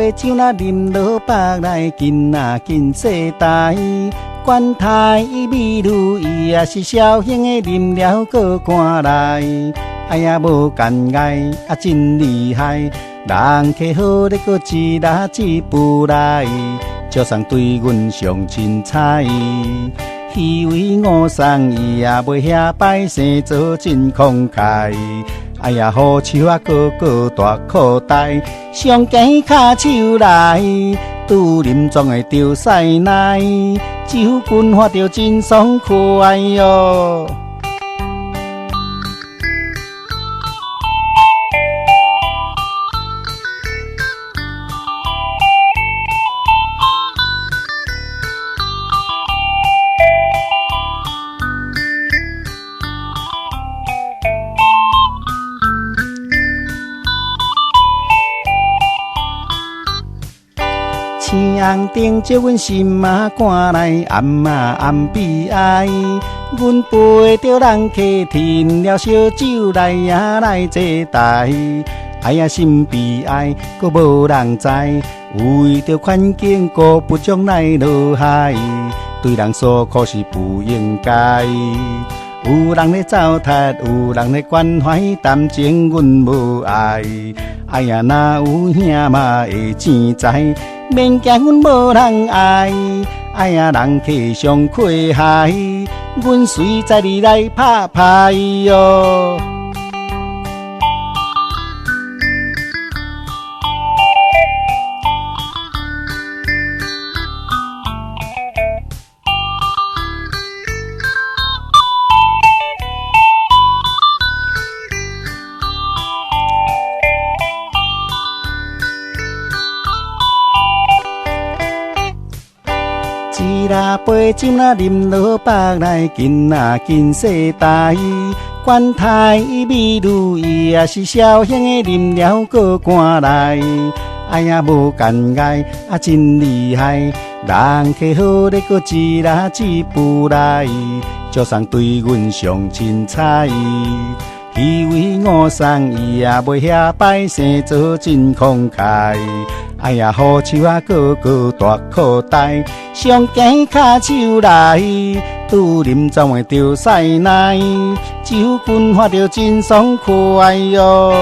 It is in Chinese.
杯酒若啉落腹内，紧啊紧洗台。管他美女伊也是小型的，啉了搁赶来。哎呀，无干碍啊，真厉害！人客好咧，搁一拉一步来，招商对阮上凊彩。虚伪误送伊也袂遐摆生做真慷慨。哎呀，好手啊，个个大口袋，上紧骹手来，拄啉总会着屎奶，酒君喝着真爽快哟。青红灯照阮心啊赶来，暗啊暗悲哀。阮陪着人客添了烧酒来呀来坐台。哎呀心悲哀，搁无人知，为着环境搁不将来落海。对人诉苦是不应该。有人咧糟蹋，有人咧关怀，谈情阮无爱。哎呀，哪有兄嘛会钱财？免惊阮无人爱，哎呀，人客上亏害，阮随在你来拍拍哟。一拉杯酒若啉落腹内，紧啊紧洗台。管他美女伊也是小型的，啉了搁赶来。哎呀，无干碍啊，真厉害！人客好咧，搁一拉一步来，招商对阮上凊彩。虚伪误送伊也袂遐摆生做真慷慨。哎呀，好手啊，个个大口袋，上紧骹手来，拄啉总会着屎奶，酒君喝着真爽快哟。